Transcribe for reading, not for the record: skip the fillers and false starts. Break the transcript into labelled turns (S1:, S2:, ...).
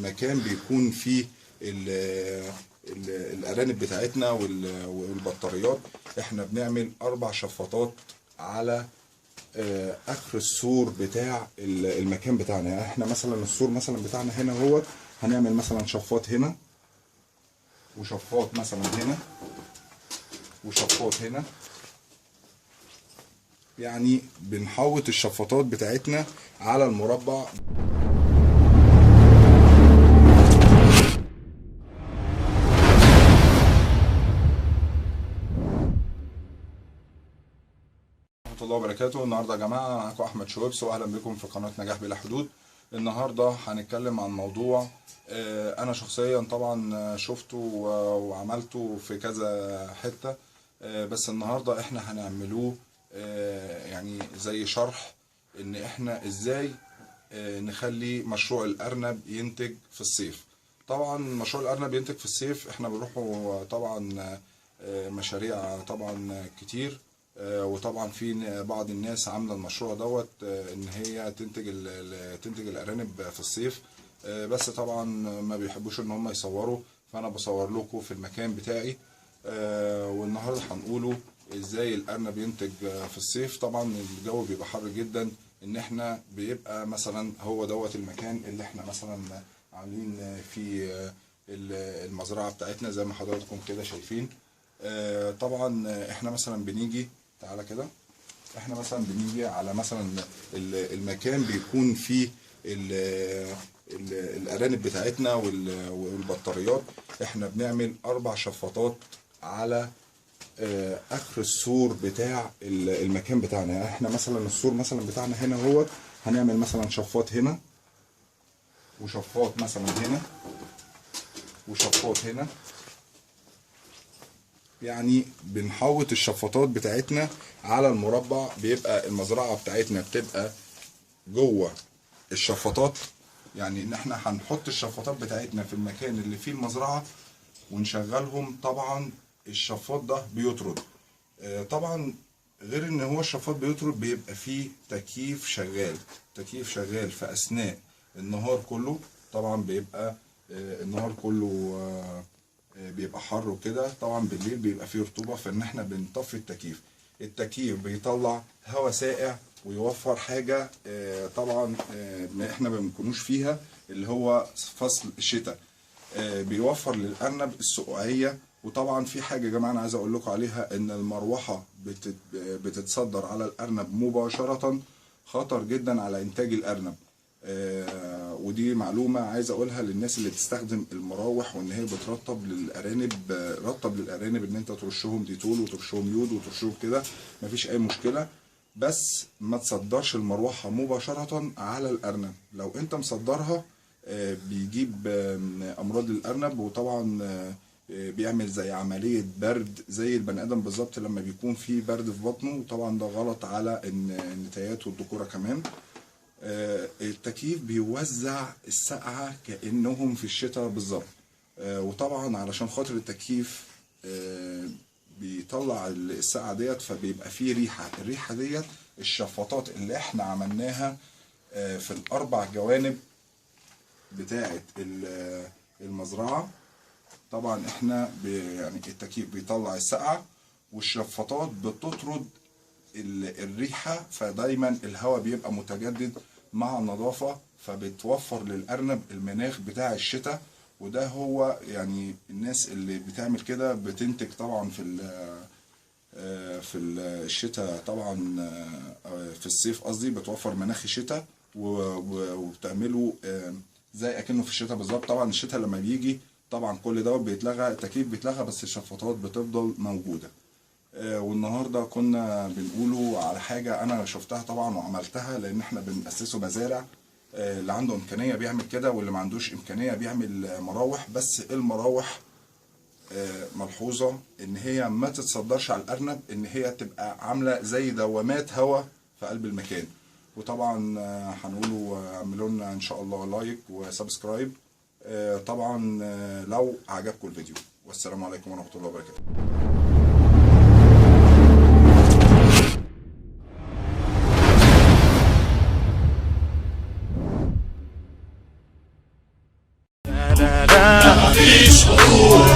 S1: مكان بيكون فيه الارانب بتاعتنا والبطاريات. احنا بنعمل 4 شفاطات على اخر السور بتاع المكان بتاعنا. يعني احنا مثلا السور مثلا بتاعنا هنا هو هنعمل مثلا شفاط هنا، وشفاط مثلا هنا، وشفاط هنا. يعني بنحوط الشفاطات بتاعتنا على المربع. ورحمة الله وبركاته. النهارده يا جماعه معاكم احمد شويبس، واهلا بكم في قناه نجاح بلا حدود. النهارده هنتكلم عن موضوع انا شخصيا طبعا شفته وعملته في كذا حته، بس النهارده احنا هنعملوه يعني زي شرح ان احنا ازاي نخلي مشروع الارنب ينتج في الصيف. طبعا مشروع الارنب ينتج في الصيف احنا بنروحوا طبعا مشاريع طبعا كتير، وطبعا في بعض الناس عامله المشروع دوت ان هي تنتج الارانب في الصيف، بس طبعا ما بيحبوش ان هم يصوروا، فانا بصور لكم في المكان بتاعي. والنهارده هنقوله ازاي الارنب ينتج في الصيف. طبعا الجو بيبقى حر جدا، ان احنا بيبقى مثلا هو دوت المكان اللي احنا مثلا عاملين فيه المزرعه بتاعتنا زي ما حضراتكم كده شايفين. طبعا احنا مثلا بنيجي، تعالى كده، احنا مثلا بنيجي على مثلا المكان بيكون فيه الارانب بتاعتنا والبطاريات. احنا بنعمل 4 شفاطات على اخر السور بتاع المكان بتاعنا. يعني احنا مثلا السور مثلا بتاعنا هنا هو هنعمل مثلا شفاط هنا، وشفاط مثلا هنا، وشفاط هنا. يعني بنحوط الشفاطات بتاعتنا على المربع. بيبقى المزرعة بتاعتنا بتبقى جوه الشفاطات، يعني ان احنا هنحط الشفاطات بتاعتنا في المكان اللي فيه المزرعة ونشغلهم. طبعا الشفاط ده بيطرد، طبعا غير ان هو الشفاط بيطرد بيبقى فيه تكييف شغال، تكييف شغال في اثناء النهار كله. طبعا بيبقى النهار كله بيبقى حر وكده. طبعا بالليل بيبقى فيه رطوبة، فان احنا بنطفي التكييف. التكييف بيطلع هواء ساقع ويوفر حاجة طبعا احنا ما بنكونوش فيها، اللي هو فصل الشتاء. بيوفر للأرنب السقوعية. وطبعا في حاجة يا جماعة أنا عايز أقول لكم عليها، إن المروحة بتتصدر على الأرنب مباشرة، خطر جدا على إنتاج الأرنب. ودي معلومة عايز أقولها للناس اللي بتستخدم المراوح، وإن هي بترطب للأرانب. رطب للأرانب إن أنت ترشهم ديتول وترشهم يود وترشهم كده، مفيش أي مشكلة. بس ما تصدرش المروحة مباشرة على الأرنب. لو أنت مصدرها بيجيب امراض للارنب. وطبعا بيعمل زي عمليه برد زي البني ادم بالظبط لما بيكون في برد في بطنه. وطبعا ده غلط على النتايات والذكوره كمان. التكييف بيوزع السقعه كانهم في الشتاء بالظبط. وطبعا علشان خاطر التكييف بيطلع السقعه ديت، فبيبقى فيه ريحه. الريحه ديت الشفاطات اللي احنا عملناها في ال4 جوانب بتاعة المزرعة. طبعا احنا يعني التكييف بيطلع السقعة، والشفاطات بتطرد الريحة، فدايما الهواء بيبقى متجدد مع النظافة، فبتوفر للأرنب المناخ بتاع الشتاء. وده هو يعني الناس اللي بتعمل كده بتنتج طبعا في الشتاء. طبعا في الصيف قصدي بتوفر مناخ الشتاء، وبتعمله زي اكنه في الشتاء بالظبط. طبعا الشتاء لما بيجي طبعا كل دوت بيتلغى، التكييف بيتلغى، بس الشفاطات بتفضل موجوده. والنهارده كنا بنقوله على حاجه انا شفتها طبعا وعملتها، لان احنا بنأسسه مزارع. اللي عنده امكانيه بيعمل كده، واللي ما عندوش امكانيه بيعمل مراوح. بس المراوح ملحوظه ان هي ما تتصدرش على الارنب، ان هي تبقى عامله زي دوامات هواء في قلب المكان. وطبعا هنقولوا اعملوا لنا ان شاء الله لايك وسبسكرايب طبعا لو عجبكم الفيديو. والسلام عليكم ورحمه الله وبركاته.
S2: مفيش حضور.